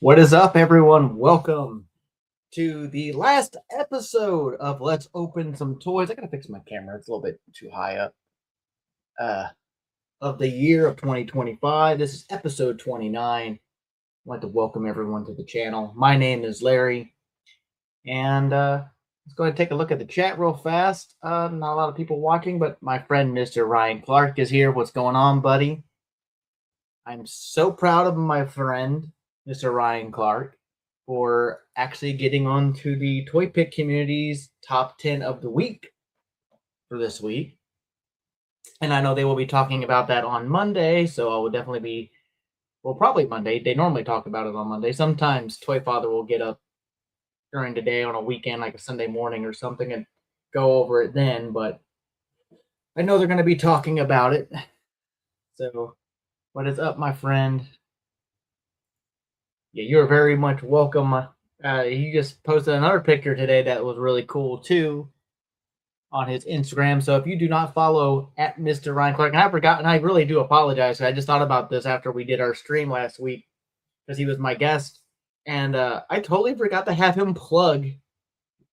What is up, everyone? Welcome to the last episode of Let's Open Some Toys. I gotta fix my camera; it's a little bit too high up. Uh, of the year of 2025. This is episode 29. I'd like to welcome everyone to the channel. My name is Larry, and let's go ahead and take a look at the chat real fast. Not a lot of people watching, but my friend Mr. Ryan Clark is here. What's going on, buddy? I'm so proud of my friend, Mr. Ryan Clark, for actually getting onto the Toy Pick community's top 10 of the week for this week. And I know they will be talking about that on Monday, so I will definitely be, well, probably Monday. They normally talk about it on Monday. Sometimes Toy Father will get up during the day on a weekend, like a Sunday morning or something, and go over it then, but I know they're going to be talking about it. So, what is up, my friend? Yeah, you're very much welcome. He just posted another picture today that was really cool too on his Instagram. So if you do not follow at Mr. Ryan Clark, and I forgot, and I really do apologize. I just thought about this after we did our stream last week because he was my guest, and I totally forgot to have him plug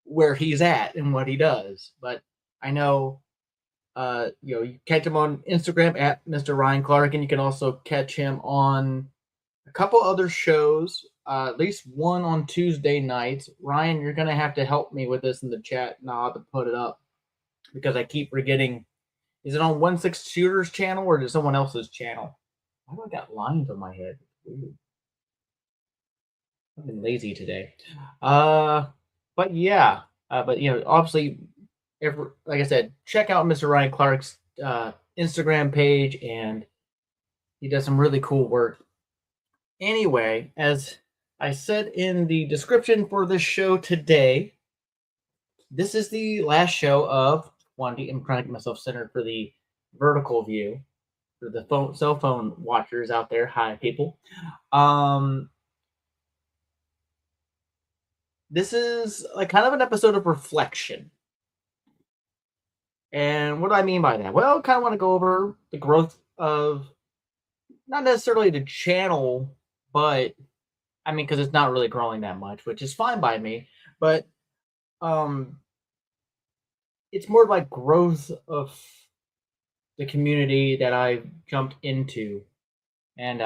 where he's at and what he does. But I know, you catch him on Instagram at Mr. Ryan Clark, and you can also catch him on a couple other shows, at least one on Tuesday nights. Ryan, you're gonna have to help me with this in the chat, and I'll have to put it up because I keep forgetting. Is it on 1/6 Shooters channel or is it someone else's channel? Why do I got lines on my head? Weird. I've been lazy today. Uh, but yeah, but obviously, if like I said, check out Mr. Ryan Clark's Instagram page, and he does some really cool work. Anyway, as I said in the description for this show today, this is the last show of 20. I'm trying to get myself centered for the vertical view for the cell phone watchers out there. Hi, people. Um, this is like kind of an episode of reflection. And what do I mean by that? Well, I kind of want to go over the growth of not necessarily the channel, but I mean, because it's not really growing that much, which is fine by me. But um, it's more like growth of the community that I've jumped into, and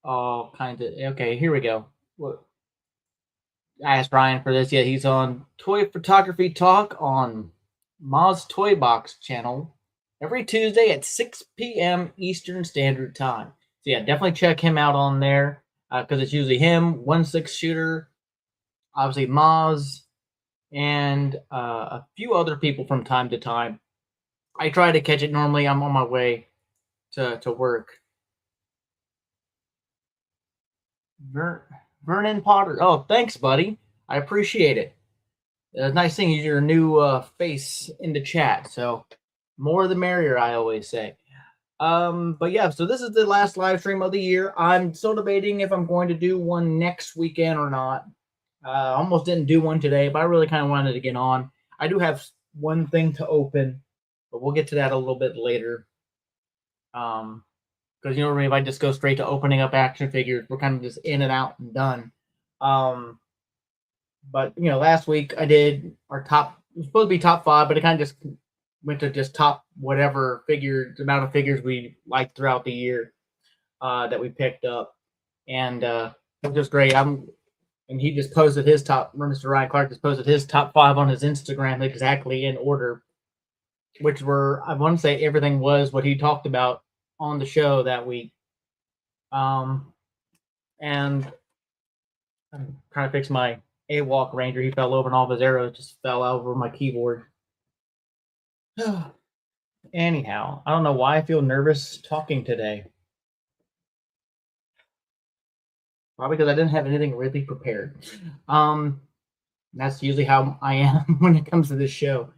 all kinds of. Okay, here we go. What I asked Ryan for this. Yeah, he's on Toy Photography Talk on Moz Toy Box channel every Tuesday at 6 p.m. Eastern Standard Time. So yeah, definitely check him out on there because it's usually him, 1/6 Shooter, obviously Moz, and a few other people from time to time. I try to catch it normally. I'm on my way to work. Vernon Potter. Oh, thanks, buddy. I appreciate it. Nice seeing your new face in the chat. So more the merrier, I always say. But yeah, so this is the last live stream of the year. I'm still debating if I'm going to do one next weekend or not. Almost didn't do one today, but I really kind of wanted to get on. I do have one thing to open, but we'll get to that a little bit later. Because if I just go straight to opening up action figures, we're kind of just in and out and done. But last week I did our top. It was supposed to be top 5, but it kind of just went to just top whatever amount of figures we liked throughout the year that we picked up, and it was just great. And he just posted his top. Mr. Ryan Clark just posted his top 5 on his Instagram exactly in order, which were, I want to say, everything was what he talked about on the show that week. And I'm trying to fix my AWOC Ranger. He fell over and all of his arrows just fell over my keyboard. Anyhow, I don't know why I feel nervous talking today. Probably because I didn't have anything really prepared. That's usually how I am when it comes to this show.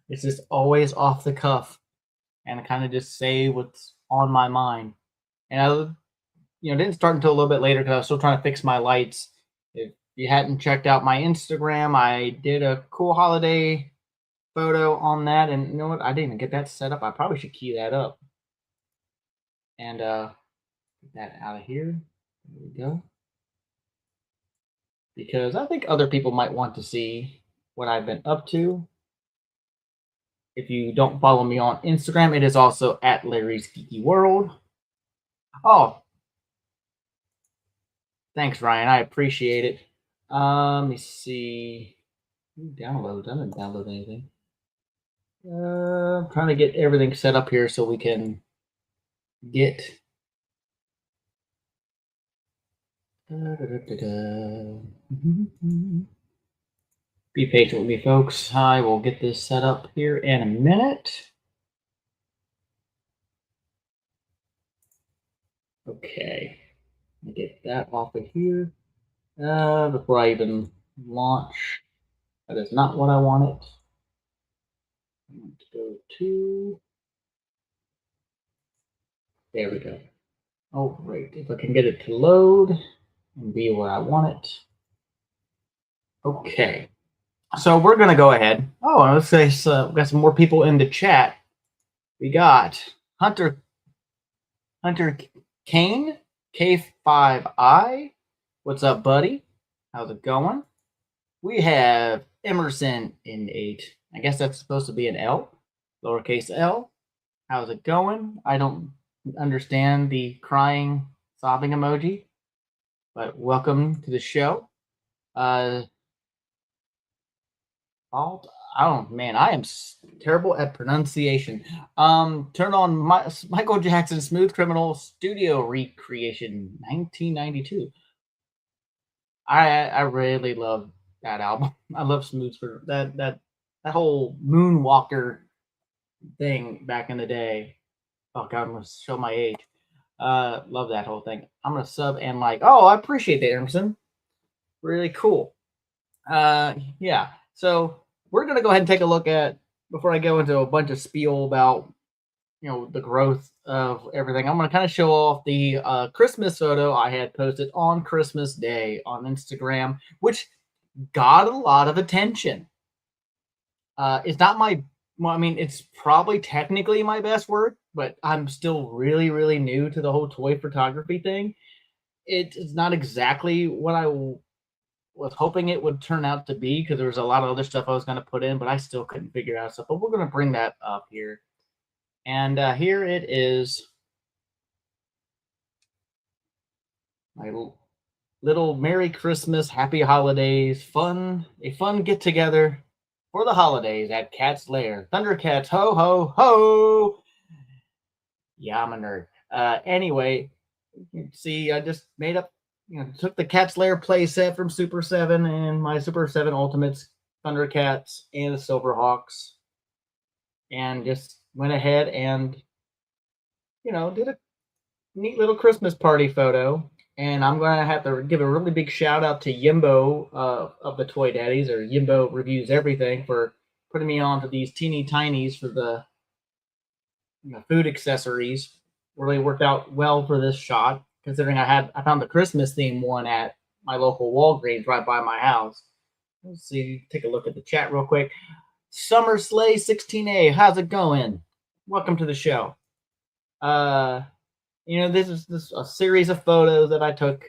It's just always off the cuff, and I kind of just say what's on my mind. And I, didn't start until a little bit later because I was still trying to fix my lights. If you hadn't checked out my Instagram, I did a cool holiday photo on that, and you know what? I didn't even get that set up. I probably should key that up. And get that out of here. There we go. because I think other people might want to see what I've been up to. If you don't follow me on Instagram, it is also at Larry's Geeky World. Oh, thanks, Ryan. I appreciate it. Let me see. Download. I didn't download anything. I'm trying to get everything set up here so we can get. Be patient with me, folks. I will get this set up here in a minute. Okay. Get that off of here. Before I even launch. That is not what I wanted. I want to go to. There we go. Oh, great. If I can get it to load and be where I want it. Okay. So we're going to go ahead. Oh, let's say we got some more people in the chat. We got Hunter Kane, K5I. What's up, buddy? How's it going? We have Emerson in 8. I guess that's supposed to be an L, lowercase L. How's it going? I don't understand the crying, sobbing emoji, but welcome to the show. Man, I am terrible at pronunciation. Turn on Michael Jackson Smooth Criminal Studio Recreation 1992. I really love that album. I love Smooth for that whole Moonwalker thing back in the day. Oh god, I'm gonna show my age. Love that whole thing. I'm gonna sub and like. Oh, I appreciate that, Emerson. Really cool. Yeah. So we're gonna go ahead and take a look at, before I go into a bunch of spiel about the growth of everything. I'm gonna kind of show off the Christmas photo I had posted on Christmas Day on Instagram, which got a lot of attention. It's not my well, I mean, it's probably technically my best work, but I'm still really, really new to the whole toy photography thing. It's not exactly what I was hoping it would turn out to be, because there was a lot of other stuff I was going to put in, but I still couldn't figure out stuff. But we're going to bring that up here. And here it is. My little Merry Christmas, Happy Holidays, a fun get together for the holidays at Cat's Lair. Thundercats, ho, ho, ho! Yeah, I'm a nerd. Anyway, you see, I just made up, took the Cat's Lair playset from Super 7 and my Super 7 Ultimates, Thundercats, and the Silverhawks, and just went ahead and, did a neat little Christmas party photo. And I'm going to have to give a really big shout out to Yimbo of the Toy Daddies, or Yimbo Reviews Everything, for putting me onto these teeny tinies for the food accessories. Really worked out well for this shot, considering I found the Christmas theme one at my local Walgreens right by my house. Let's see, take a look at the chat real quick. Summer Sleigh 16A, how's it going? Welcome to the show. This is a series of photos that I took.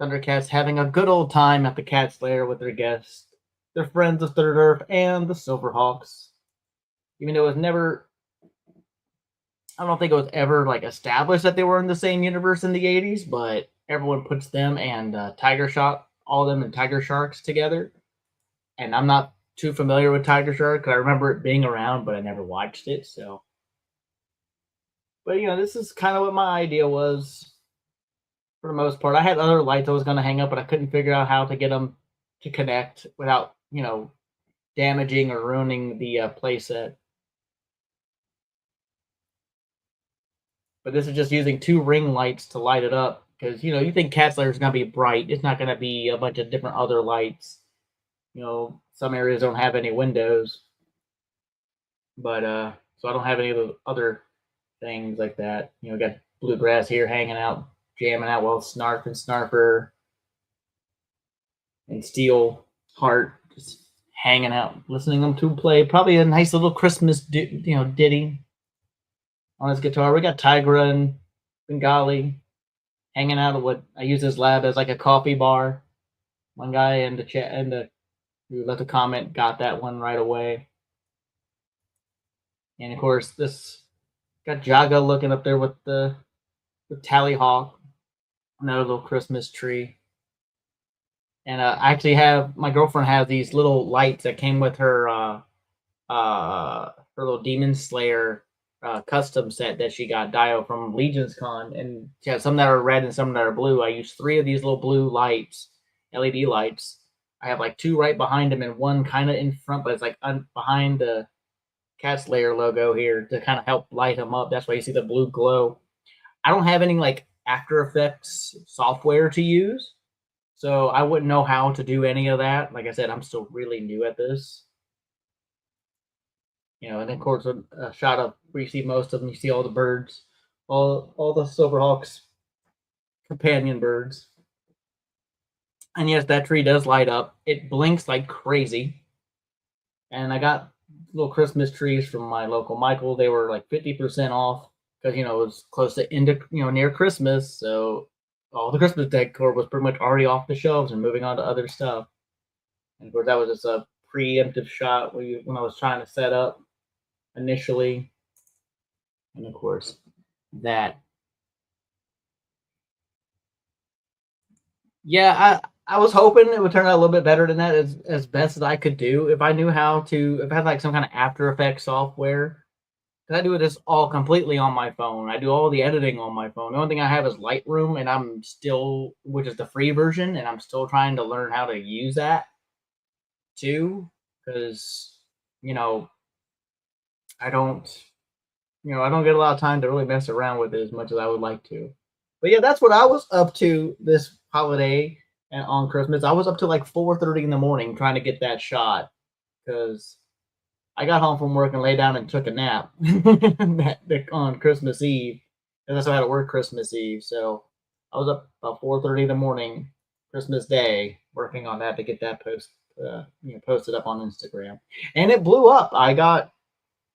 Thundercats having a good old time at the Cat's Lair with their guests, their friends of Third Earth, and the Silverhawks. Even though it was never, I don't think it was ever established that they were in the same universe in the 80s, but everyone puts them and Tiger Shark, all of them and Tiger Sharks together. And I'm not too familiar with Tiger Shark, because I remember it being around, but I never watched it. So, but this is kind of what my idea was. For the most part, I had other lights I was going to hang up, but I couldn't figure out how to get them to connect without, damaging or ruining the playset. But this is just using 2 ring lights to light it up, because you think Cat's Lair is going to be bright. It's not going to be a bunch of different other lights. Some areas don't have any windows, but so I don't have any of the other things like that. Got Bluegrass here hanging out, jamming out while Snarf and Snarfer and Steel Heart just hanging out, listening to them to play probably a nice little Christmas ditty on his guitar. We got Tigra and Bengali hanging out at what I use his lab as like a coffee bar. One guy in the chat who left a comment got that one right away. And of course, this got Jaga looking up there with Tally Hawk, another little Christmas tree. And I actually have my girlfriend has these little lights that came with her little Demon Slayer custom set that she got Dio from Legion's Con, and she has some that are red and some that are blue. I use 3 of these little blue lights, LED lights. I have like 2 right behind them and one kind of in front, but it's like behind the Cat Slayer logo here to kind of help light them up. That's why you see the blue glow. I don't have any like After Effects software to use, so I wouldn't know how to do any of that. Like I said, I'm still really new at this. And then of course a shot of where you see most of them. You see all the birds, all the Silverhawks companion birds. And yes, that tree does light up. It blinks like crazy. And I got little Christmas trees from my local Michael. They were like 50% off because it was close to near Christmas. So all the Christmas decor was pretty much already off the shelves and moving on to other stuff. And of course, that was just a preemptive shot when I was trying to set up initially. And of course, that. Yeah, I was hoping it would turn out a little bit better than that, as best as I could do. If I knew how to, if I had like some kind of After Effects software, because I do this all completely on my phone. I do all the editing on my phone. The only thing I have is Lightroom, and I'm still, which is the free version, and I'm still trying to learn how to use that too, because I don't, I don't get a lot of time to really mess around with it as much as I would like to. But yeah, that's what I was up to this holiday and on Christmas. I was up to like 4:30 in the morning trying to get that shot because I got home from work and lay down and took a nap on Christmas Eve. And that's why I had to work Christmas Eve. So I was up about 4:30 in the morning, Christmas Day, working on that to get that posted up on Instagram. And it blew up. I got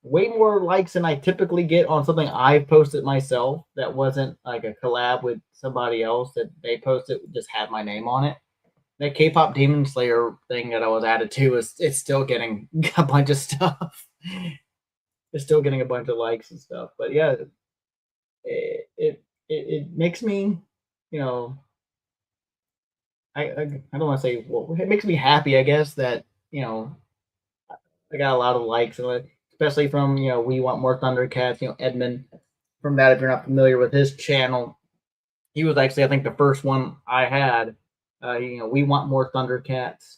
way more likes than I typically get on something I've posted myself that wasn't like a collab with somebody else that they posted, just had my name on it. That K-pop Demon Slayer thing that I was added to it's still getting a bunch of stuff. It's still getting a bunch of likes and stuff. But yeah, it makes me, I don't want to say, well, it makes me happy, I guess, that I got a lot of likes, and especially from We Want More Thundercats. Edmund from that. If you're not familiar with his channel, he was actually I think the first one I had. We Want More Thundercats.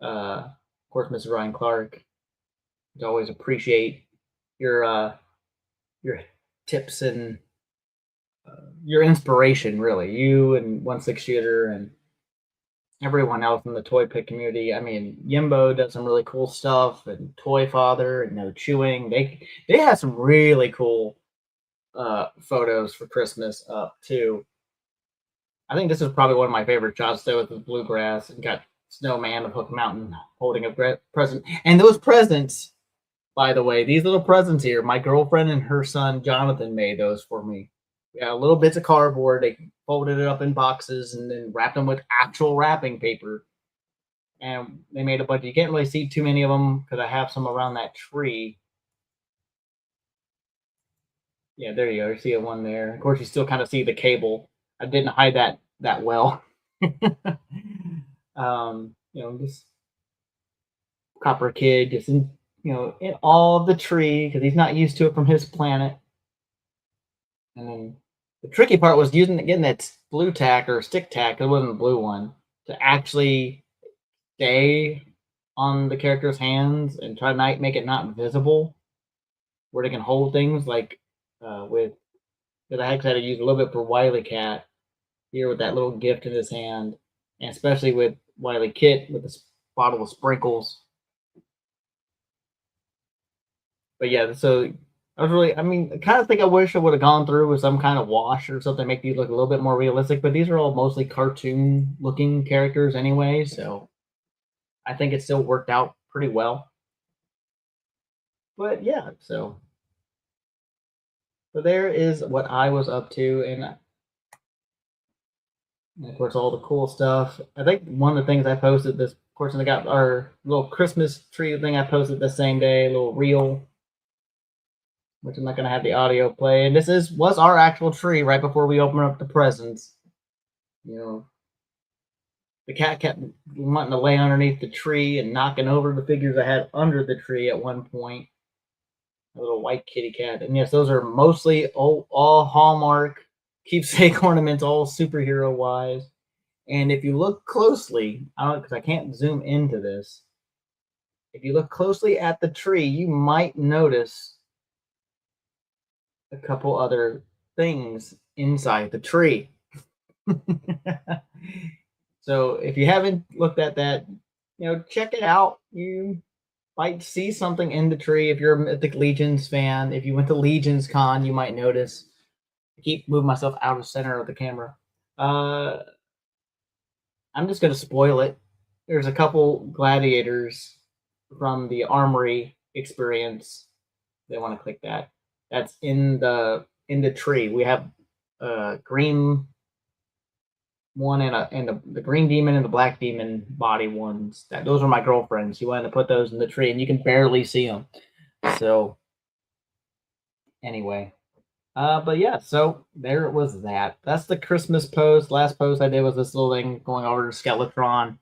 Of course, Mr. Ryan Clark. I always appreciate your tips and your inspiration. Really, you and 1/6 Shooter and everyone else in the toy pick community. I mean, Yimbo does some really cool stuff, and Toy Father and No Chewing. They have some really cool photos for Christmas up too. I think this is probably one of my favorite shots though, with the bluegrass and got Snowman of Hook Mountain holding a present. And those presents, by the way, these little presents here, my girlfriend and her son Jonathan made those for me. Yeah, little bits of cardboard. They folded it up in boxes and then wrapped them with actual wrapping paper. And they made a bunch. You can't really see too many of them because I have some around that tree. Yeah, there you go. You see one there. Of course, you still kind of see the cable. I didn't hide that well. Just Copper Kid, just in all of the tree because he's not used to it from his planet. And then the tricky part was getting that blue tack or stick tack. It wasn't the blue one to actually stay on the character's hands and try to make it not visible, where they can hold things like with. Because I actually had to use a little bit for Wily Cat here with that little gift in his hand, and especially with Wily Kit with this bottle of sprinkles. But yeah, so I kind of think I wish I would have gone through with some kind of wash or something, make these look a little bit more realistic. But these are all mostly cartoon-looking characters anyway, so I think it still worked out pretty well. But yeah, so there is what I was up to, and And of course, all the cool stuff. I think one of the things I posted this, of course, I got our little Christmas tree thing I posted the same day, a little reel, which I'm not going to have the audio play. And was our actual tree right before we opened up the presents. You know, the cat kept wanting to lay underneath the tree and knocking over the figures I had under the tree at one point. A little white kitty cat. And yes, those are mostly all Hallmark keepsake ornaments, all superhero wise. And if you look closely, because I can't zoom into this, if you look closely at the tree, you might notice a couple other things inside the tree. So if you haven't looked at that, check it out. You might see something in the tree. If you're a Mythic Legions fan, if you went to Legions Con, you might notice. I keep moving myself out of center of the camera. I'm just going to spoil it. There's a couple gladiators from the Armory experience. They want to click that. That's in the tree. We have green one and the green demon and the black demon body ones. Those are my girlfriends. You wanted to put those in the tree, and you can barely see them. So anyway, but yeah, so there it was. That's the Christmas post. Last post I did was this little thing going over to Skeletron,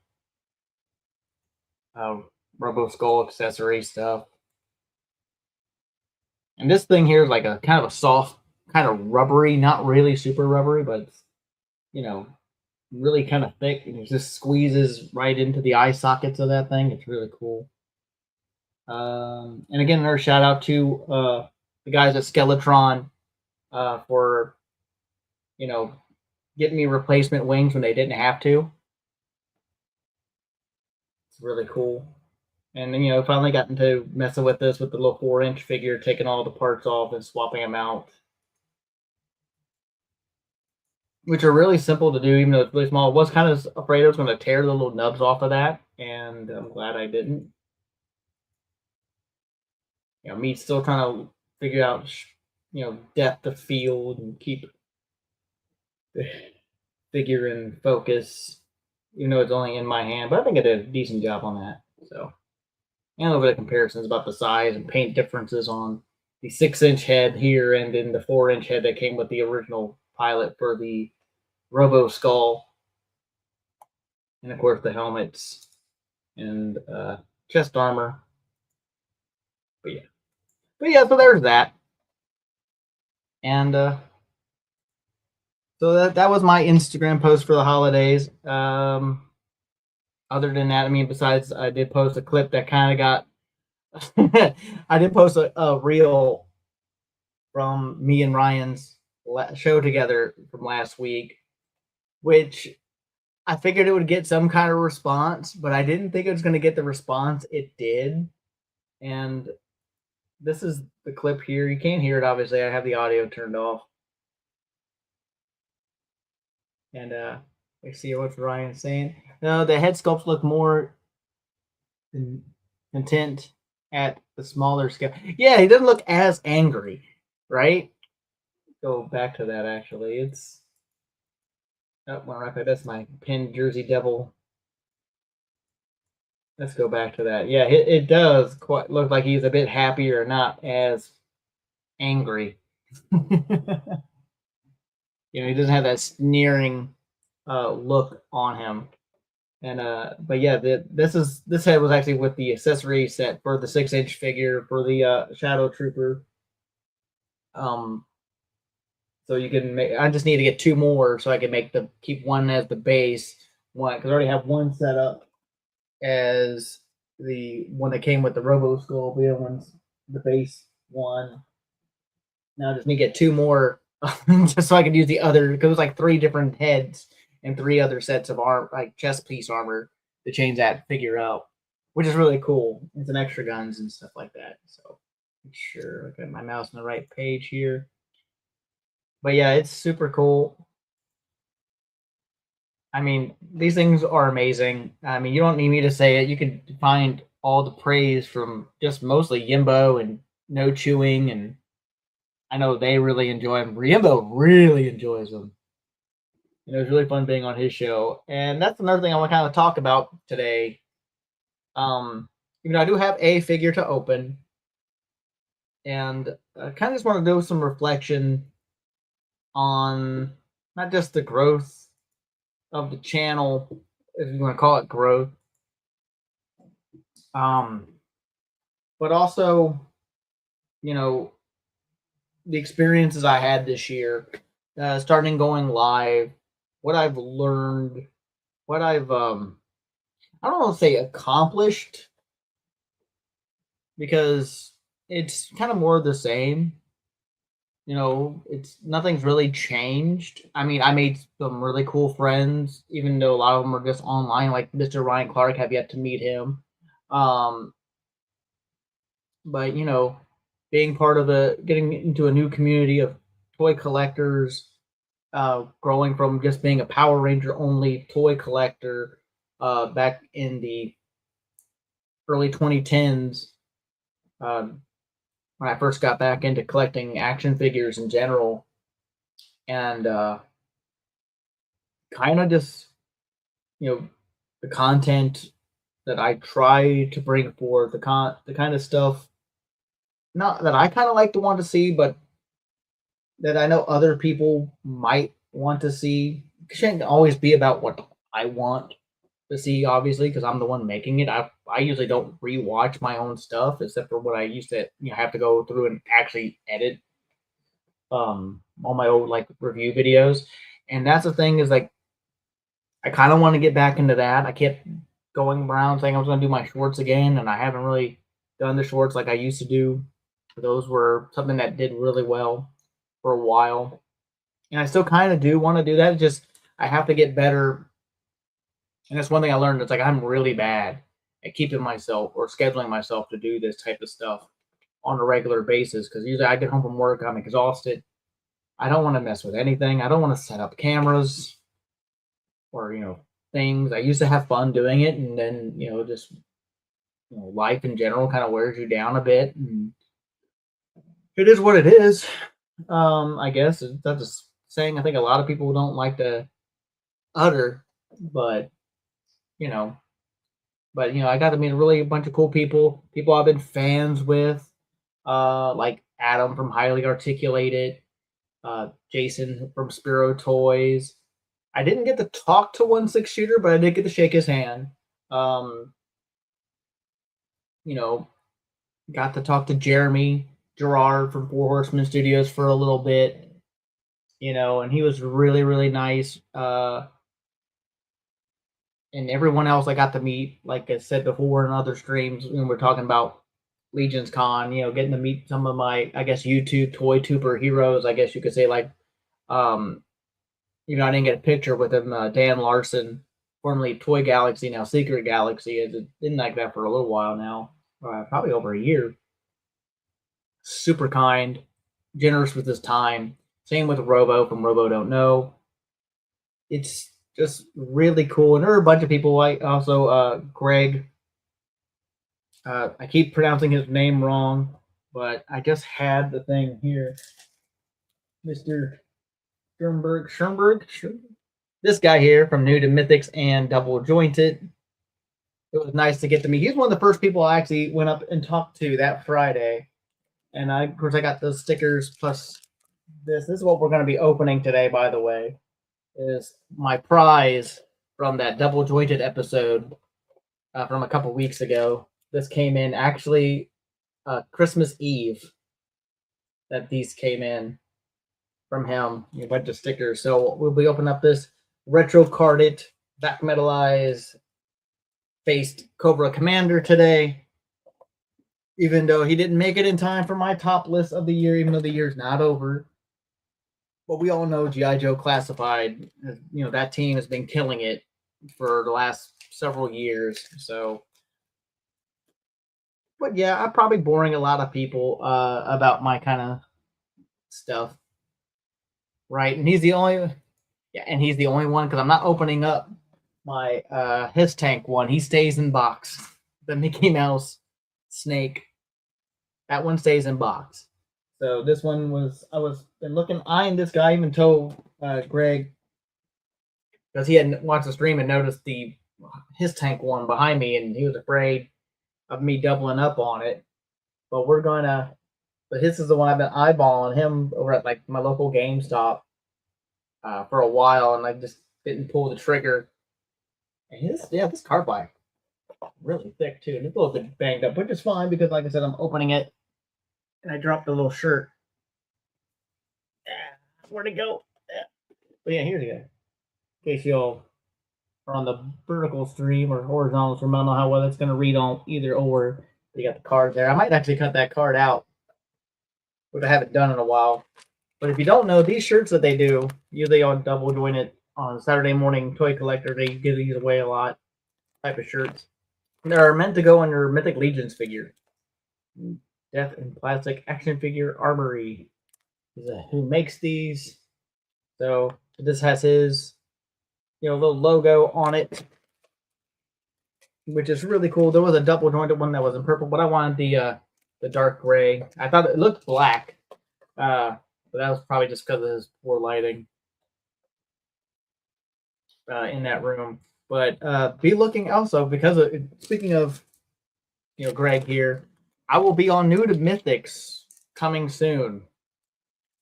Robo Skull accessory stuff. And this thing here is like a kind of a soft, kind of rubbery, not really super rubbery, but it's, really kind of thick, and it just squeezes right into the eye sockets of that thing. It's really cool. And again, another shout out to the guys at Skeletron for getting me replacement wings when they didn't have to. It's really cool. And then finally gotten to messing with this with the little 4-inch figure, taking all the parts off and swapping them out, which are really simple to do, even though it's really small. I was kind of afraid I was going to tear the little nubs off of that, and I'm glad I didn't. Me still trying to figure out, depth of field and keep the figure in focus, even though it's only in my hand. But I think I did a decent job on that. So, and a little bit of comparisons about the size and paint differences on the 6-inch head here and in the 4-inch head that came with the original pilot for the Robo Skull. And of course the helmets and chest armor. But yeah, so there's that. And so that was my Instagram post for the holidays. Other than that, I mean, besides I did post a clip that kind of got I did post a reel from me and Ryan's show together from last week, which I figured it would get some kind of response, but I didn't think it was going to get the response it did. And this is the clip here. You can't hear it, obviously. I have the audio turned off. And I see what Ryan's saying. No, the head sculpts look more content at the smaller scale. Yeah, he doesn't look as angry, right? Go back to that, actually. It's... Oh, right there. That's my pinned Jersey Devil. Let's go back to that. Yeah, it does quite look like he's a bit happier, not as angry. He doesn't have that sneering look on him. And but yeah, this head was actually with the accessory set for the 6-inch figure for the Shadow Trooper. So you can make. I just need to get 2 more so I can keep one as the base one, because I already have one set up as the one that came with the Robo Skull. The other one's the base one. Now I just need to get 2 more just so I can use the other, because it was like 3 different heads and 3 other sets of like chest piece armor to change that figure out, which is really cool. And some extra guns and stuff like that. So make sure I got my mouse on the right page here. But yeah, it's super cool. I mean, these things are amazing. I mean, you don't need me to say it. You can find all the praise from just mostly Yimbo and No Chewing, and I know they really enjoy them. Yimbo really enjoys them. And it was really fun being on his show. And that's another thing I want to kind of talk about today. I do have a figure to open, and I kind of just want to do some reflection on not just the growth of the channel, if you want to call it growth, um, but also, you know, the experiences I had this year, starting going live, what I've learned, what I've I don't want to say accomplished because it's kind of more of the same. It's nothing's really changed. I mean, I made some really cool friends, even though a lot of them are just online. Like Mr. Ryan Clark, have yet to meet him. Um, but being part of getting into a new community of toy collectors, growing from just being a Power Ranger only toy collector back in the early 2010s, um, when I first got back into collecting action figures in general, and kind of just the content that I try to bring forth, the kind of stuff not that I kind of like to want to see, but that I know other people might want to see. It shouldn't always be about what I want to see, obviously, because I'm the one making it. I usually don't rewatch my own stuff except for what I used to have to go through and actually edit all my old like review videos. And that's the thing is like I kind of want to get back into that. I kept going around saying I was going to do my shorts again, and I haven't really done the shorts like I used to do. Those were something that did really well for a while, and I still kind of do want to do that. It's just I have to get better, and that's one thing I learned. It's like I'm really bad at keeping myself or scheduling myself to do this type of stuff on a regular basis because usually I get home from work, I'm exhausted. I don't want to mess with anything. I don't want to set up cameras or things. I used to have fun doing it, and then just life in general kind of wears you down a bit, and it is what it is. I guess that's a saying I think a lot of people don't like to utter, but you know, I got to meet really a bunch of cool people I've been fans with, like Adam from Highly Articulated, Jason from Spiro Toys. I didn't get to talk to 1/6 Shooter, but I did get to shake his hand. Um, you know, got to talk to Jeremy Gerard from Four Horsemen Studios for a little bit, and he was really, really nice. And everyone else I got to meet, like I said before in other streams, when we're talking about Legion's Con, getting to meet some of my, I guess, YouTube toy tuber heroes, I guess you could say, like, um, I didn't get a picture with him, Dan Larson, formerly Toy Galaxy, now Secret Galaxy. It's been like that for a little while now, probably over a year. Super kind, generous with his time. Same with Robo from Robo Don't Know. It's just really cool. And there are a bunch of people like also Greg. I keep pronouncing his name wrong, but I just had the thing here. Mr. Schoenberg. This guy here from New to Mythics and Double Jointed. It was nice to get to meet. He's one of the first people I actually went up and talked to that Friday. And of course, I got those stickers plus this. This is what we're going to be opening today, by the way, is my prize from that Double Jointed episode from a couple weeks ago. This came in actually Christmas Eve that these came in from him. A bunch of stickers. So we'll be opening up this retro carded, back metalized, faced Cobra Commander today. Even though he didn't make it in time for my top list of the year, even though the year's not over. But we all know G.I. Joe Classified, that team has been killing it for the last several years. So, but yeah, I'm probably boring a lot of people about my kind of stuff. Right. And he's the only one because I'm not opening up my his tank one. He stays in box. The Mickey Mouse snake. That one stays in box. So this one I was been eyeing this guy even told Greg because he had watched the stream and noticed the his tank one behind me, and he was afraid of me doubling up on it. But we're gonna. But this is the one I've been eyeballing him over at like my local GameStop for a while, and I just didn't pull the trigger. And this carbide really thick too, and it's a little bit banged up, which is fine because, like I said, I'm opening it, and I dropped the little shirt. Where'd it go? But yeah, here's it. In case y'all are on the vertical stream or horizontal stream, I don't know how well that's going to read on either or. You got the card there. I might actually cut that card out, which I haven't done in a while. But if you don't know, these shirts that they do, usually on Double Jointed on Saturday Morning Toy Collector, they give these away a lot, type of shirts. They're meant to go on your Mythic Legions figure. Death and Plastic Action Figure Armory is who makes these. So this has his, little logo on it, which is really cool. There was a double jointed one that was in purple, but I wanted the dark gray. I thought it looked black, but that was probably just because of his poor lighting in that room. But be looking also because speaking of Greg here, I will be on New to Mythics coming soon.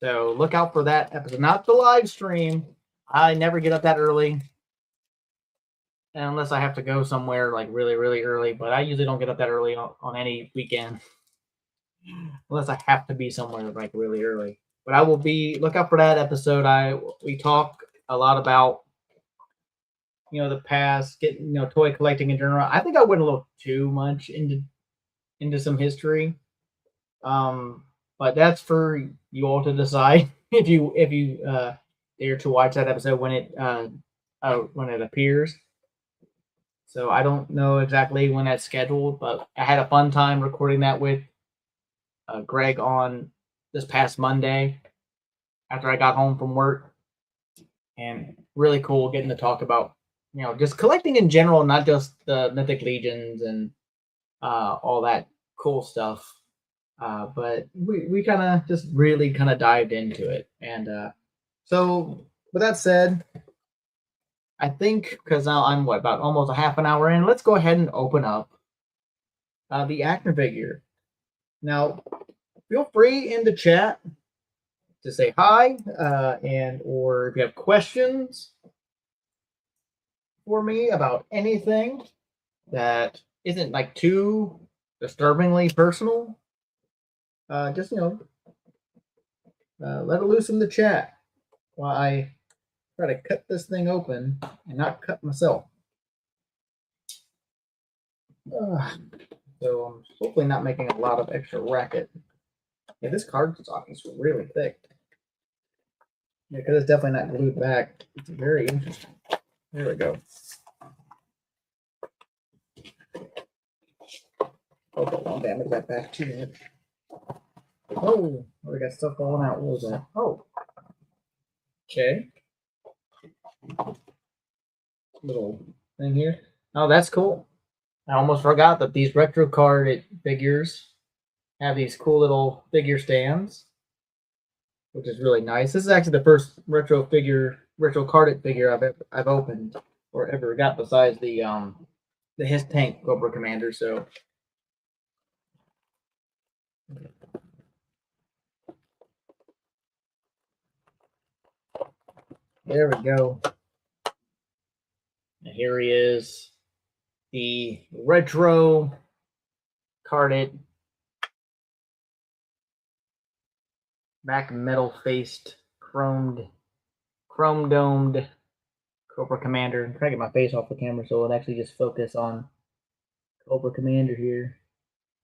So look out for that episode. Not the live stream. I never get up that early. Unless I have to go somewhere like really, really early. But I usually don't get up that early on any weekend. Unless I have to be somewhere like really early. But I will be, look out for that episode. We talk a lot about, the past, getting, toy collecting in general. I think I went a little too much into some history. But that's for you all to decide if you dare to watch that episode when it appears. So I don't know exactly when that's scheduled, but I had a fun time recording that with Greg on this past Monday after I got home from work, and really cool getting to talk about just collecting in general, not just the Mythic Legions and all that cool stuff. But we kind of just really kind of dived into it. And so with that said, I think because now I'm about almost a half an hour in, let's go ahead and open up the action figure. Now, feel free in the chat to say hi or if you have questions for me about anything that isn't like too disturbingly personal. Just let it loose in the chat while I try to cut this thing open and not cut myself. So I'm hopefully not making a lot of extra racket. Yeah, this cardstock is really thick. Yeah, because it's definitely not glued back. It's very interesting. There we go. Hope it won't damage that back too much. Oh, we got stuff falling out. What was that? Oh. Okay. Little thing here. Oh, that's cool. I almost forgot that these retro card figures have these cool little figure stands, which is really nice. This is actually the first retro carded figure I've opened or ever got besides the his tank Cobra Commander. So there we go. And here he is, the retro carded back metal faced chrome domed Cobra Commander. I'm trying to get my face off the camera so it'll actually just focus on Cobra Commander here.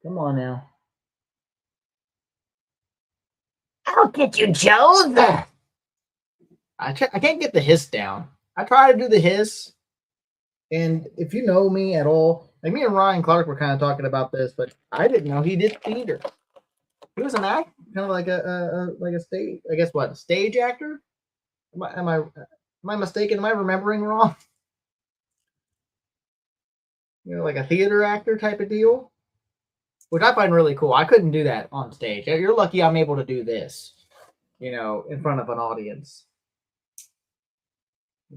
Come on now. I'll get you, Joe. I can't get the hiss down. I try to do the hiss, and if you know me at all, like me and Ryan Clark were kind of talking about this, but I didn't know he did theater. He was an actor, kind of like a stage, I guess what, a stage actor? Am I mistaken? Am I remembering wrong? Like a theater actor type of deal, which I find really cool. I couldn't do that on stage. You're lucky I'm able to do this, in front of an audience.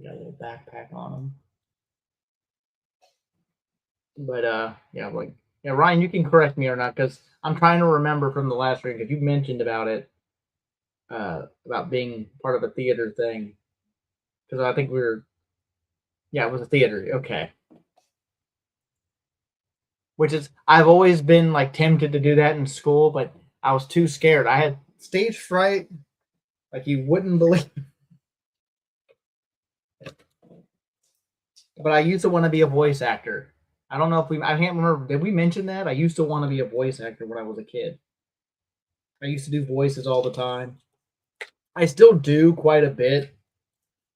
Got a little backpack on him. But yeah, like yeah, Ryan, you can correct me or not because I'm trying to remember from the last stream because you mentioned about it, about being part of a theater thing. Because I think we were, yeah, it was a theater. Okay, which is I've always been like tempted to do that in school, but I was too scared. I had stage fright, like you wouldn't believe. But I used to want to be a voice actor. I don't know if I can't remember. Did we mention that? I used to want to be a voice actor when I was a kid. I used to do voices all the time. I still do quite a bit,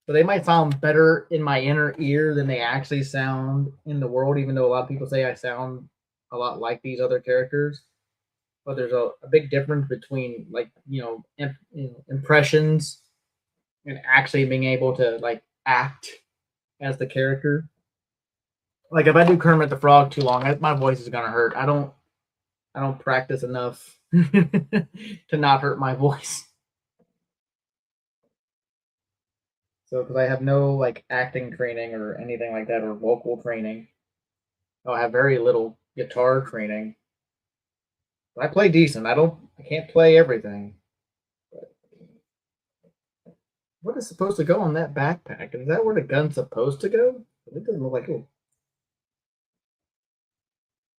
but they might sound better in my inner ear than they actually sound in the world, even though a lot of people say I sound a lot like these other characters. But there's a big difference between like impressions and actually being able to like act as the character. Like if I do Kermit the Frog too long, my voice is gonna hurt. I don't practice enough to not hurt my voice. So because I have no like acting training or anything like that or vocal training, I have very little guitar training. But I play decent. I can't play everything. But what is supposed to go on that backpack? Is that where the gun's supposed to go? It doesn't look like it.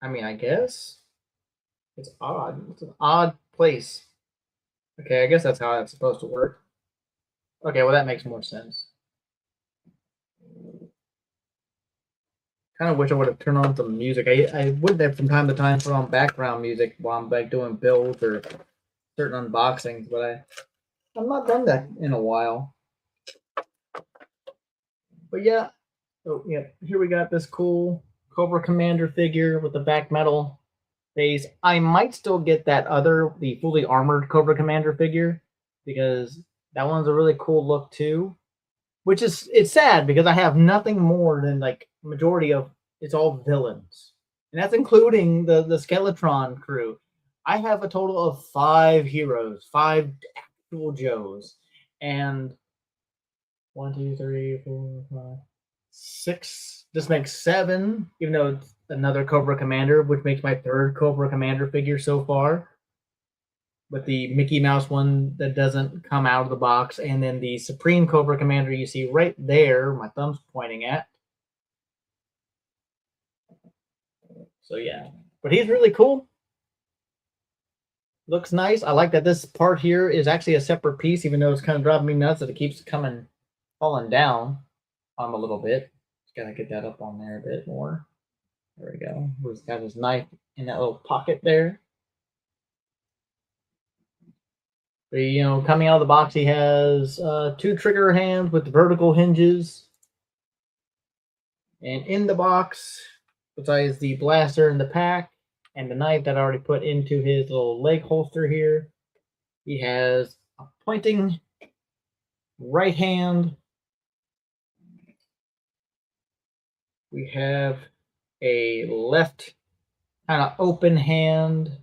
I mean, I guess it's odd. It's an odd place. Okay, I guess that's how that's supposed to work. Okay, well that makes more sense. Kind of wish I would have turned on some music. I would have from time to time put on background music while I'm like doing builds or certain unboxings, but I'm not done that in a while. But yeah, so yeah, here we got this cool Cobra Commander figure with the back metal base. I might still get the fully armored Cobra Commander figure because that one's a really cool look too. Which is it's sad because I have nothing more than like majority of it's all villains, and that's including the Skeletron crew. I have a total of 5 heroes, 5 actual Joes, and 1, 2, 3, 4, 5, 6. This makes 7, even though it's another Cobra Commander, which makes my 3rd Cobra Commander figure so far. With the Mickey Mouse one that doesn't come out of the box, and then the Supreme Cobra Commander you see right there, my thumb's pointing at. So yeah, but he's really cool. Looks nice. I like that this part here is actually a separate piece, even though it's kind of driving me nuts that it keeps falling down a little bit. Just gotta get that up on there a bit more. There we go. He's got his knife in that little pocket there. But, coming out of the box, he has 2 trigger hands with vertical hinges. And in the box, besides the blaster in the pack and the knife that I already put into his little leg holster here, he has a pointing right hand. We have a left kind of open hand.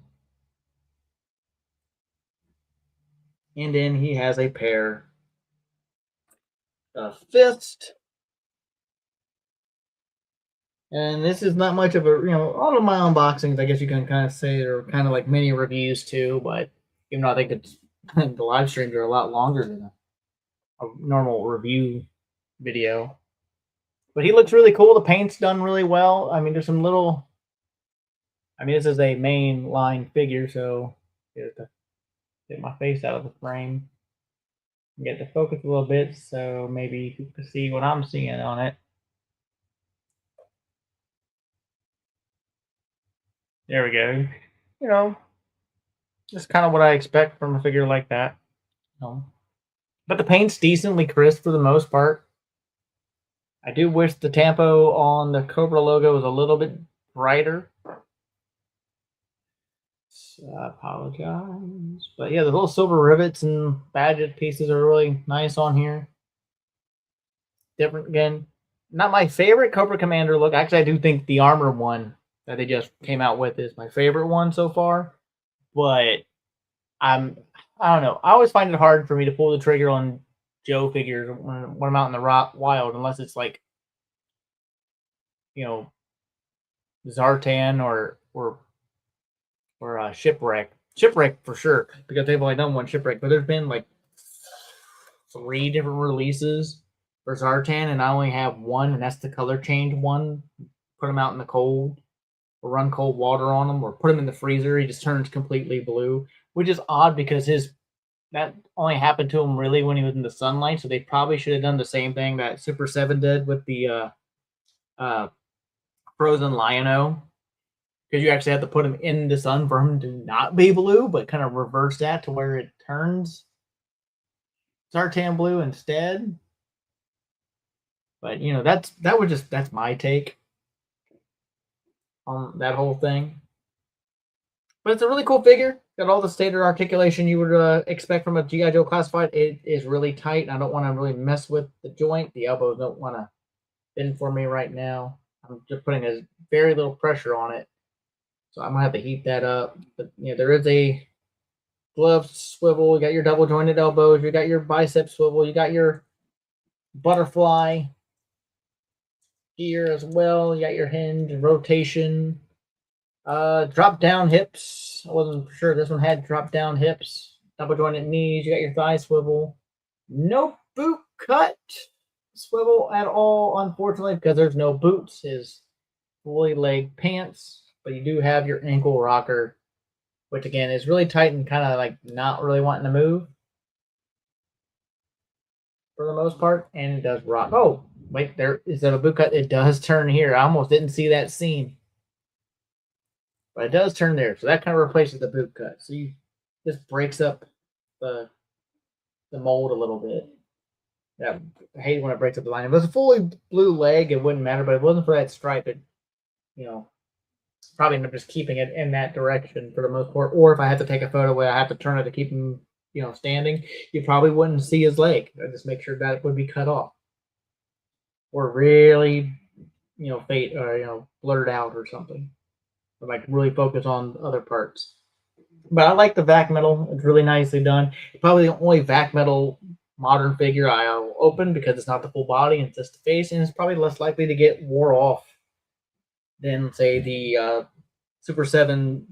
And then he has a pair of fists. And this is not much of all of my unboxings, I guess you can kind of say, are kind of like mini reviews too. But even though I think the live streams are a lot longer than a normal review video. But he looks really cool. The paint's done really well. I mean, there's some little. I mean, this is a main line figure, so get my face out of the frame. Get the focus a little bit, so maybe you can see what I'm seeing on it. There we go. Just kind of what I expect from a figure like that. But the paint's decently crisp for the most part. I do wish the tampo on the Cobra logo was a little bit brighter. So I apologize. But yeah, the little silver rivets and badge pieces are really nice on here. Different again. Not my favorite Cobra Commander look. Actually, I do think the armor one that they just came out with is my favorite one so far. But I don't know. I always find it hard for me to pull the trigger on Joe figures when I'm out in the wild, unless it's like, you know, Zartan or Shipwreck. Shipwreck for sure, because they've only done one Shipwreck, but there's been like 3 different releases for Zartan, and I only have one, and that's the color change one. Put them out in the cold, or run cold water on them, or put him in the freezer. He just turns completely blue, which is odd because that only happened to him really when he was in the sunlight. So they probably should have done the same thing that Super 7 did with the Frozen Lion-O, because you actually have to put him in the sun for him to not be blue, but kind of reverse that to where it turns Zartan blue instead. But that's my take on that whole thing. But it's a really cool figure. Got all the standard articulation you would expect from a G.I. Joe Classified. It is really tight, and I don't want to really mess with the joint. The elbows don't want to bend for me right now. I'm just putting a very little pressure on it, so I'm gonna have to heat that up. But there is a glove swivel. You got your double jointed elbows. You got your bicep swivel. You got your butterfly here as well. You got your hinge and rotation. Drop down hips. I wasn't sure this one had drop down hips. Double jointed knees. You got your thigh swivel. No boot cut swivel at all, unfortunately, because there's no boots. His fully leg pants, but you do have your ankle rocker, which again is really tight and kind of like not really wanting to move for the most part, and it does rock. Oh, wait, there is that a boot cut? It does turn here. I almost didn't see that seam, but it does turn there, so that kind of replaces the boot cut. So you just breaks up the mold a little bit. Yeah, I hate when it breaks up the line. If it was a fully blue leg, it wouldn't matter, but if it wasn't for that stripe, it probably end up just keeping it in that direction for the most part. Or if I have to take a photo where I have to turn it to keep him, standing, you probably wouldn't see his leg. I just make sure that it would be cut off, or really, fade or blurred out or something. Or like really focus on other parts. But I like the vac metal. It's really nicely done. It's probably the only vac metal modern figure I'll open because it's not the full body and it's just the face, and it's probably less likely to get wore off than, say, the Super 7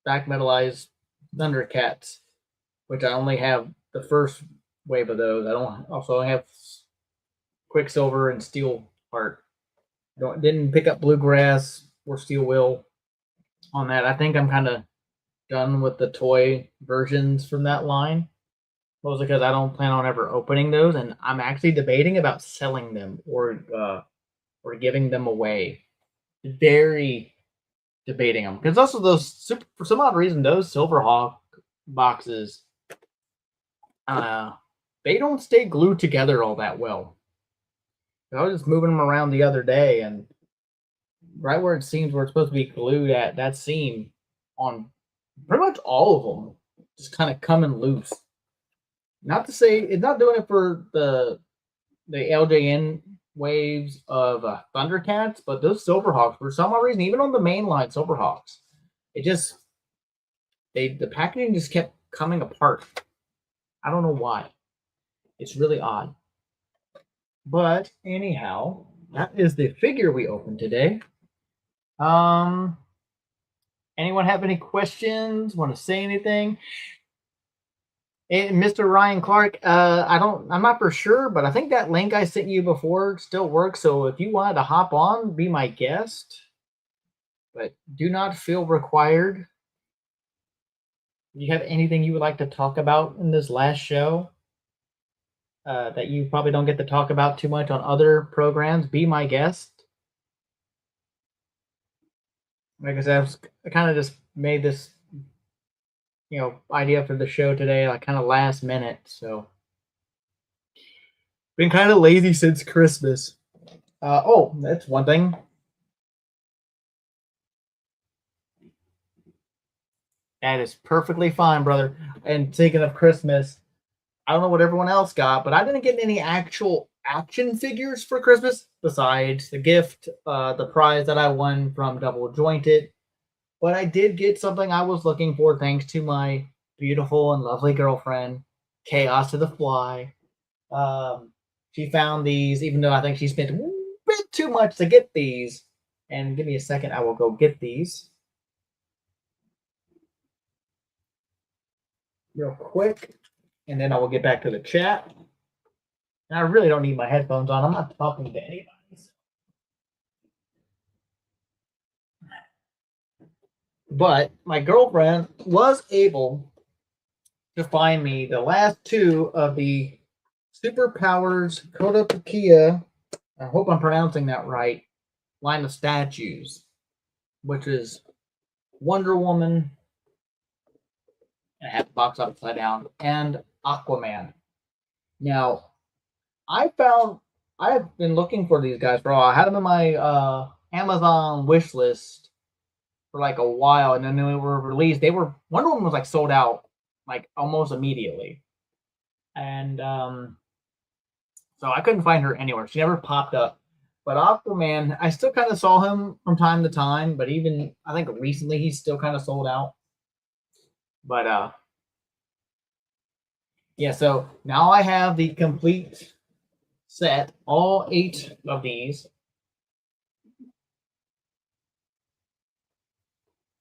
back metalized Thundercats, which I only have the first wave of those. I don't also have Quicksilver and Steel Heart. Didn't pick up Bluegrass or Steel Will on that. I think I'm kind of done with the toy versions from that line, mostly because I don't plan on ever opening those, and I'm actually debating about selling them or giving them away. Very debating them, because also for some odd reason those Silverhawk boxes, they don't stay glued together all that well. I was just moving them around the other day, and right where it seems where it's supposed to be glued at, that seam on pretty much all of them just kind of coming loose. Not to say it's not doing it for the LJN waves of Thundercats, but those Silverhawks, for some odd reason, even on the mainline Silverhawks, the packaging just kept coming apart. I don't know why. It's really odd. But anyhow, that is the figure we opened today. Anyone have any questions? Want to say anything? And Mr. Ryan Clark, I'm not for sure, but I think that link I sent you before still works. So if you wanted to hop on, be my guest, but do not feel required. Do you have anything you would like to talk about in this last show that you probably don't get to talk about too much on other programs? Be my guest. Like I said, I kind of just made this idea for the show today, like kind of last minute. So been kind of lazy since Christmas. Oh, that's one thing. That is perfectly fine, brother. And speaking of Christmas, I don't know what everyone else got, but I didn't get any actual action figures for Christmas besides the gift, the prize that I won from Double Jointed. But I did get something I was looking for thanks to my beautiful and lovely girlfriend, Chaos to the Fly. She found these, even though I think she spent a bit too much to get these. And give me a second, I will go get these real quick, and then I will get back to the chat. And I really don't need my headphones on. I'm not talking to anybody. But my girlfriend was able to find me the last two of the Superpowers Kotobukiya, I hope I'm pronouncing that right, line of statues, which is Wonder Woman, and I have the box upside down, and Aquaman. Now, I've been looking for these guys for a while. I had them in my Amazon wish list for like a while, and then they were released. Wonder Woman was like sold out like almost immediately, and so I couldn't find her anywhere. She never popped up. But Aquaman, I still kind of saw him from time to time, but even I think recently he's still kind of sold out. But yeah, so now I have the complete set, all 8 of these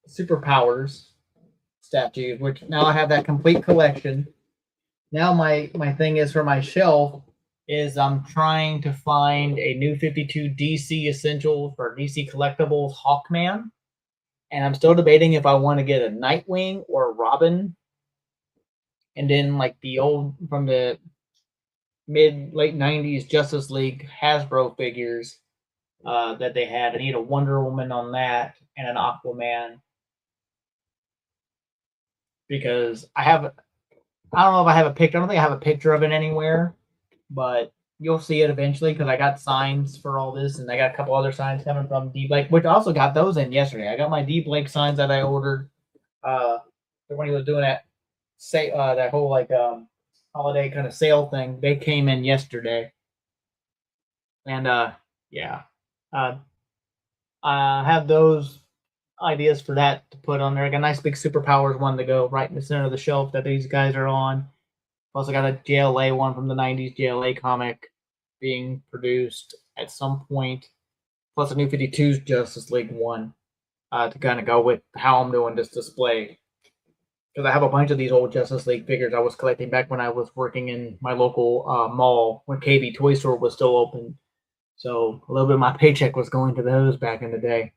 Superpowers statues, which now I have that complete collection. Now my thing is for my shelf is I'm trying to find a new 52 DC Essentials for DC Collectibles Hawkman. And I'm still debating if I want to get a Nightwing or a Robin. And then like the old from the late 90s Justice League Hasbro figures that they had. I need a Wonder Woman on that and an Aquaman. Because I don't know if I have a picture. I don't think I have a picture of it anywhere, but you'll see it eventually because I got signs for all this, and I got a couple other signs coming from D Blake, which I also got those in yesterday. I got my D Blake signs that I ordered when he was doing that whole like holiday kind of sale thing. They came in yesterday, and yeah, I have those ideas for that to put on there. I got a nice big Superpowers one to go right in the center of the shelf that these guys are on. Also got a JLA one from the 90s JLA comic being produced at some point, plus a new 52's Justice League one to kind of go with how I'm doing this display. Because I have a bunch of these old Justice League figures I was collecting back when I was working in my local mall when KB Toy Store was still open. So a little bit of my paycheck was going to those back in the day.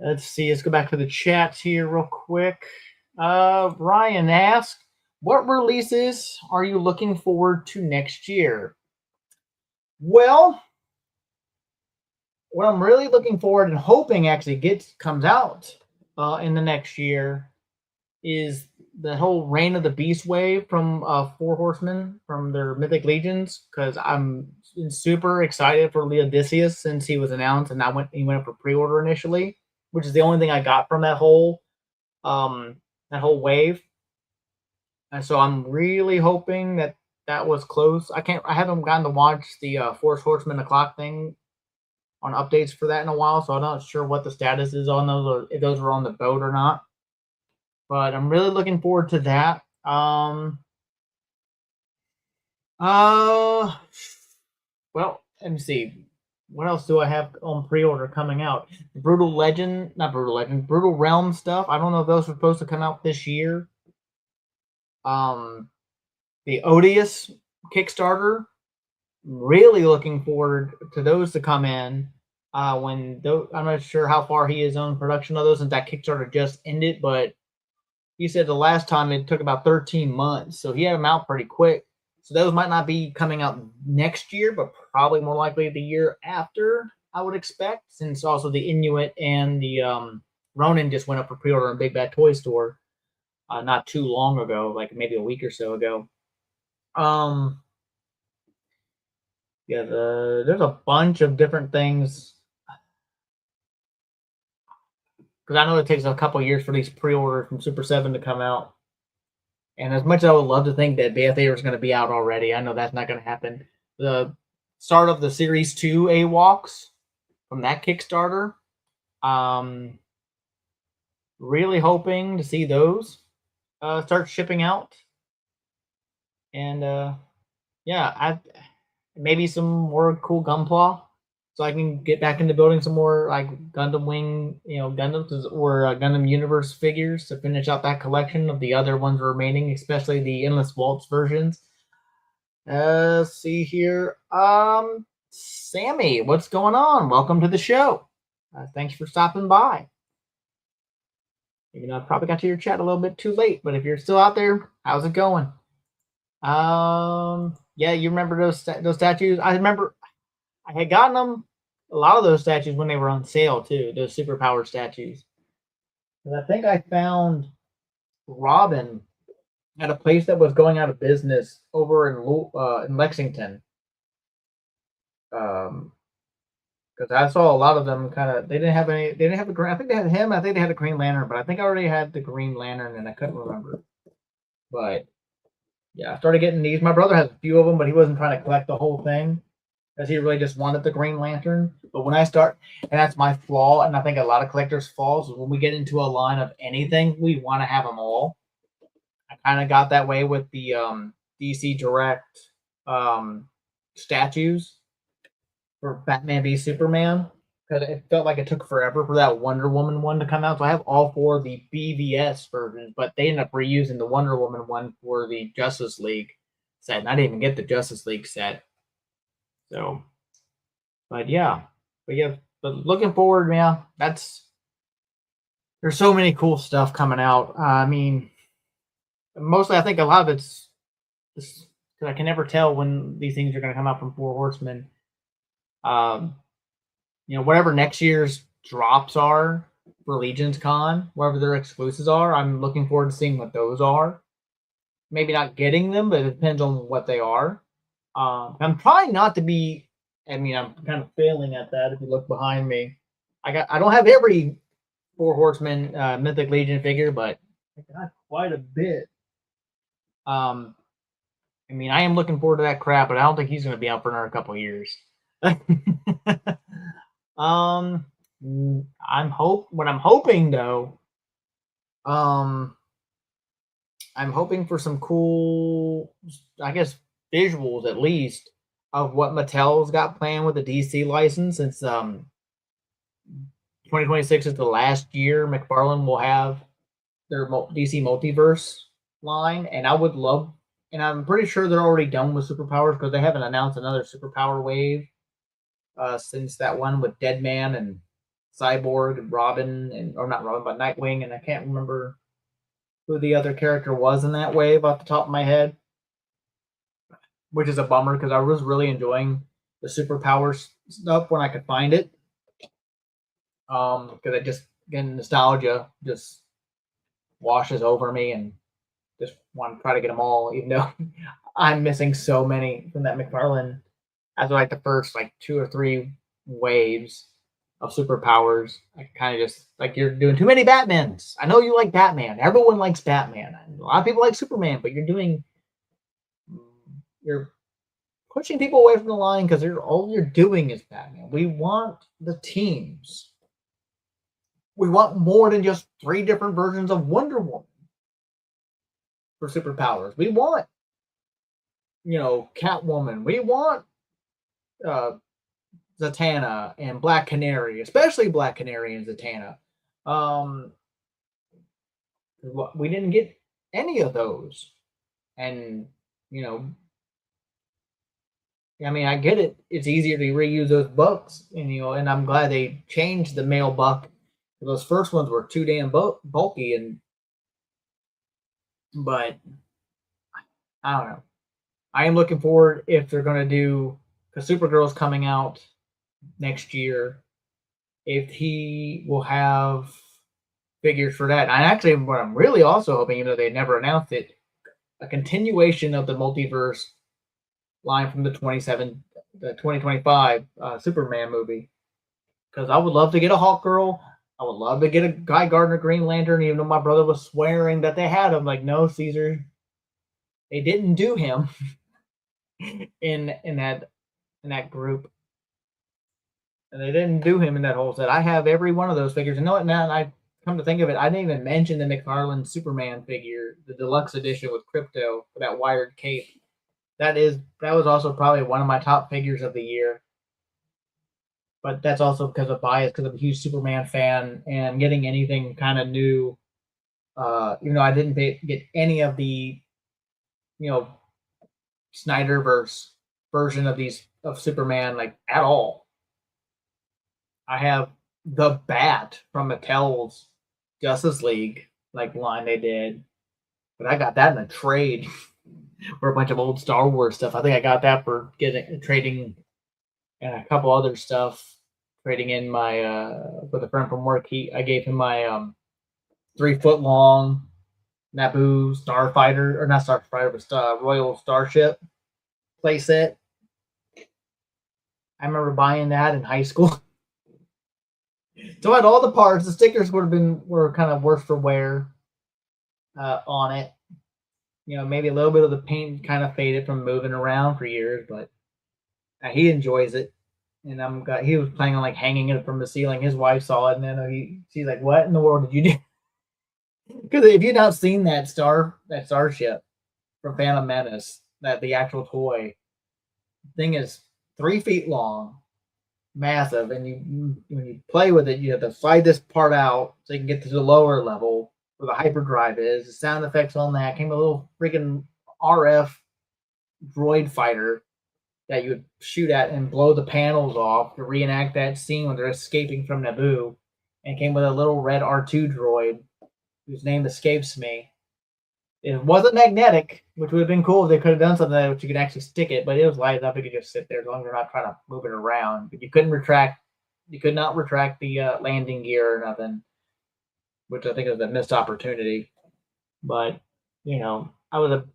Let's see. Let's go back to the chats here real quick. Ryan asked, what releases are you looking forward to next year? Well, what I'm really looking forward and hoping actually comes out in the next year is the whole Reign of the Beast wave from Four Horsemen from their Mythic Legions, because I'm super excited for Odysseus since he was announced and he went up for pre-order initially, which is the only thing I got from that whole wave. And so I'm really hoping that was close. I haven't gotten to watch the Four Horsemen the Clock thing on updates for that in a while, so I'm not sure what the status is on those or if those were on the boat or not. But I'm really looking forward to that. Well, let me see. What else do I have on pre-order coming out? Brutal Realm stuff. I don't know if those were supposed to come out this year. The Odious Kickstarter. Really looking forward to those to come in. I'm not sure how far he is on production of those since that Kickstarter just ended, but he said the last time it took about 13 months, so he had them out pretty quick. So those might not be coming out next year, but probably more likely the year after, I would expect, since also the Inuit and the Ronin just went up for pre-order in Big Bad Toy Store not too long ago, like maybe a week or so ago. Yeah, there's a bunch of different things. Because I know it takes a couple years for these pre-orders from Super 7 to come out. And as much as I would love to think that Beta Theater is going to be out already, I know that's not going to happen. The start of the Series 2 AWOCs from that Kickstarter, really hoping to see those start shipping out. And yeah, I maybe some more cool Gunpla, so I can get back into building some more like Gundam Wing, Gundams or Gundam Universe figures to finish out that collection of the other ones remaining, especially the Endless Waltz versions. Let's see here. Sammy, what's going on? Welcome to the show. Thanks for stopping by. Even though I probably got to your chat a little bit too late, but if you're still out there, how's it going? Yeah, you remember those statues? I remember I had gotten them a lot of those statues when they were on sale too. Those superpower statues. And I think I found Robin at a place that was going out of business over in Lexington. Because I saw a lot of them kind of. They didn't have any. They didn't have a green. I think they had him. I think they had a Green Lantern, but I think I already had the Green Lantern, and I couldn't remember. But yeah, I started getting these. My brother has a few of them, but he wasn't trying to collect the whole thing because he really just wanted the Green Lantern. But when I start, and that's my flaw, and I think a lot of collectors' flaws, is when we get into a line of anything, we want to have them all. I kind of got that way with the DC Direct statues for Batman v Superman because it felt like it took forever for that Wonder Woman one to come out. So I have all four of the BVS versions, but they ended up reusing the Wonder Woman one for the Justice League set. And I didn't even get the Justice League set. So, but yeah, but looking forward, man. There's so many cool stuff coming out. I mean, mostly I think a lot of it's because I can never tell when these things are going to come out from Four Horsemen. Um, whatever next year's drops are for Legion's Con, wherever their exclusives are, I'm looking forward to seeing what those are. Maybe not getting them, but it depends on what they are. I'm trying not to be. I mean, I'm kind of failing at that. If you look behind me, I don't have every Four Horsemen Mythic Legion figure, but I got quite a bit. I mean, I am looking forward to that crap, but I don't think he's going to be out for another couple of years. What I'm hoping though, um, I'm hoping for some cool, I guess, visuals at least of what Mattel's got planned with the DC license since 2026 is the last year McFarlane will have their DC Multiverse line, and I would love, and I'm pretty sure they're already done with superpowers because they haven't announced another superpower wave since that one with Deadman and Cyborg and Robin, and or not Robin, but Nightwing, and I can't remember who the other character was in that wave off the top of my head, which is a bummer because I was really enjoying the superpowers stuff when I could find it. Because I just again nostalgia just washes over me and just want to try to get them all, even though I'm missing so many from that McFarlane after like the first like 2 or 3 waves of superpowers. I kind of just like you're doing too many Batmans. I know you like Batman. Everyone likes Batman. A lot of people like Superman, but you're pushing people away from the line because all you're doing is Batman. We want the teams. We want more than just 3 different versions of Wonder Woman for superpowers. We want, Catwoman. We want uh, Zatanna and Black Canary, especially Black Canary and Zatanna. We didn't get any of those, and I mean, I get it. It's easier to reuse those bucks, and I'm glad they changed the male buck. Those first ones were too damn bulky, but I don't know. I am looking forward if they're going to do because Supergirl's coming out next year. If he will have figures for that, and actually, what I'm really also hoping, even though they never announced it, a continuation of the multiverse line from the 2025 Superman movie. Because I would love to get a Hawk Girl. I would love to get a Guy Gardner Green Lantern, even though my brother was swearing that they had him. Like, no, Caesar, they didn't do him in that group, and they didn't do him in that whole set. I have every one of those figures. And now I come to think of it, I didn't even mention the McFarlane Superman figure, the deluxe edition with Crypto for that wired cape. that was also probably one of my top figures of the year. But that's also because of bias, because I'm a huge Superman fan, and getting anything kind of new. Even though I didn't get any of the, you know, Snyderverse version of these of Superman like at all. I have the Bat from Mattel's Justice League like line they did, but I got that in a trade for a bunch of old Star Wars stuff. I think I got that for getting trading and a couple other stuff. Trading in my with a friend from work. I gave him my 3 foot long Naboo Starfighter, or not Starfighter, but Royal Starship playset. I remember buying that in high school. So I had all the parts. The stickers were kind of worse for wear on it. Maybe a little bit of the paint kind of faded from moving around for years, but he enjoys it. And he was planning on like hanging it from the ceiling. His wife saw it, and then she's like, "What in the world did you do?" Because if you've not seen that starship from Phantom Menace, that the actual toy thing is 3 feet long, massive, and when you play with it, you have to slide this part out so you can get to the lower level where the hyperdrive is. The sound effects on that came with a little freaking RF droid fighter that you would shoot at and blow the panels off to reenact that scene when they're escaping from Naboo. And came with a little red R2 droid whose name escapes me. It wasn't magnetic, which would have been cool if they could have done something that you could actually stick it, but it was light enough it could just sit there as long as you're not trying to move it around. But you could not retract the landing gear or nothing, which I think is a missed opportunity. But I wouldn't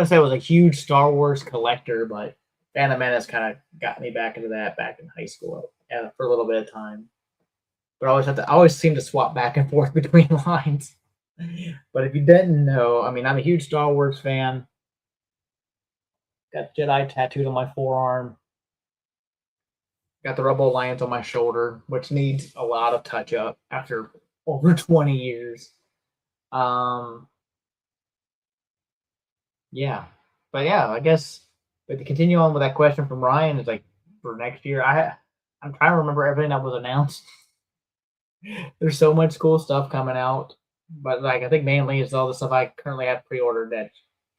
say I was a huge Star Wars collector, but Phantom Menace kind of got me back into that back in high school for a little bit of time. But I always seem to swap back and forth between lines. But if you didn't know, I mean, I'm a huge Star Wars fan. Got Jedi tattooed on my forearm. Got the Rebel Alliance on my shoulder, which needs a lot of touch up after over 20 years. Yeah. But yeah, I guess, but to continue on with that question from Ryan, is like for next year, I'm trying to remember everything that was announced. There's so much cool stuff coming out, but like I think mainly it's all the stuff I currently have pre-ordered that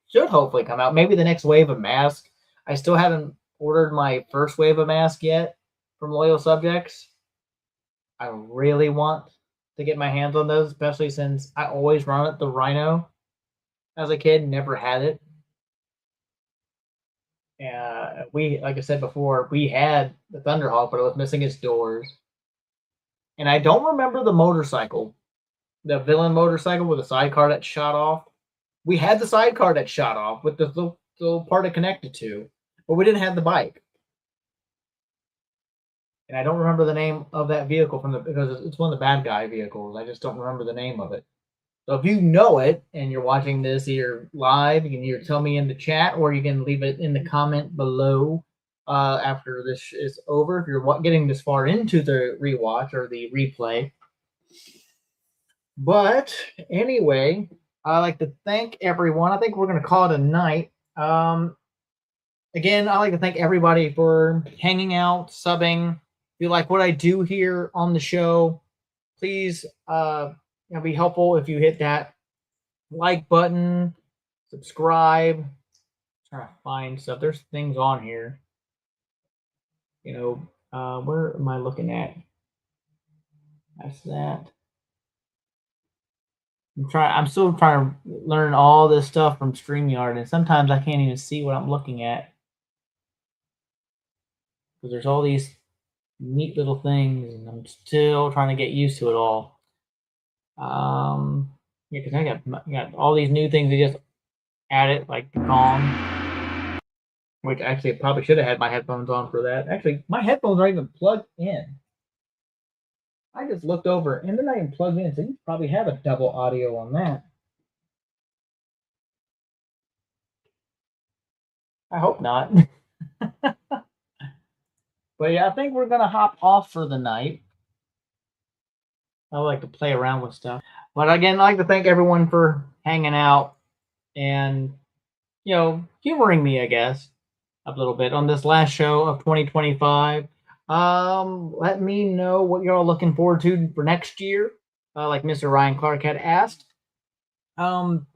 should hopefully come out. Maybe the next wave of masks. I still haven't ordered my first wave of masks yet from Loyal Subjects. I really want to get my hands on those, especially since I always run at the Rhino as a kid, never had it. Like I said before, we had the Thunderhawk, but it was missing its doors. And I don't remember the motorcycle, the villain motorcycle with the sidecar that shot off. We had the sidecar that shot off with the little part it connected to, but we didn't have the bike. And I don't remember the name of that vehicle because it's one of the bad guy vehicles. I just don't remember the name of it. So if you know it and you're watching this either live, you can either tell me in the chat or you can leave it in the comment below after this is over. If you're getting this far into the rewatch or the replay. But anyway, I'd like to thank everyone. I think we're going to call it a night. Again, I'd like to thank everybody for hanging out, subbing. If you like what I do here on the show, please it'll be helpful if you hit that like button, subscribe. I'm trying to find stuff. There's things on here. Where am I looking at? That's that. I'm still trying to learn all this stuff from StreamYard, and sometimes I can't even see what I'm looking at because there's all these neat little things, and I'm still trying to get used to it all. Yeah, because I got all these new things they just added, like the Kong, which actually I probably should have had my headphones on for that. Actually, my headphones aren't even plugged in. I just looked over and they're not even plugged in, so you probably have a double audio on that. I hope not. But yeah, I think we're gonna hop off for the night. I like to play around with stuff. But again, I'd like to thank everyone for hanging out and humoring me, I guess, a little bit on this last show of 2025. Let me know what you're all looking forward to for next year, like Mr. Ryan Clark had asked. Um,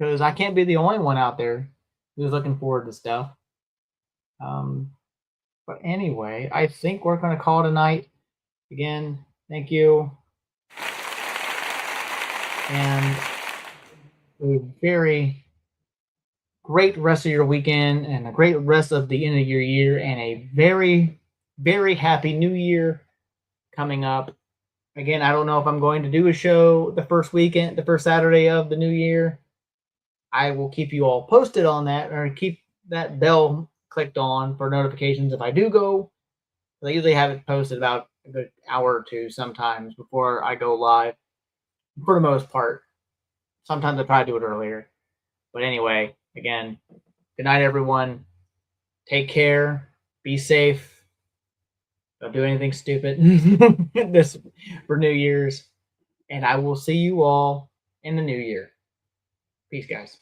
because I can't be the only one out there who's looking forward to stuff. Um, but anyway, I think we're going to call tonight. Again, thank you. And a very great rest of your weekend and a great rest of the end of your year and a very, very happy new year coming up. Again, I don't know if I'm going to do a show the first Saturday of the new year. I will keep you all posted on that, or keep that bell clicked on for notifications if I do go. I usually have it posted about a good hour or two sometimes before I go live, for the most part. Sometimes I try to do it earlier. But anyway, again, good night, everyone. Take care. Be safe. Don't do anything stupid this for New Year's. And I will see you all in the new year. Peace, guys.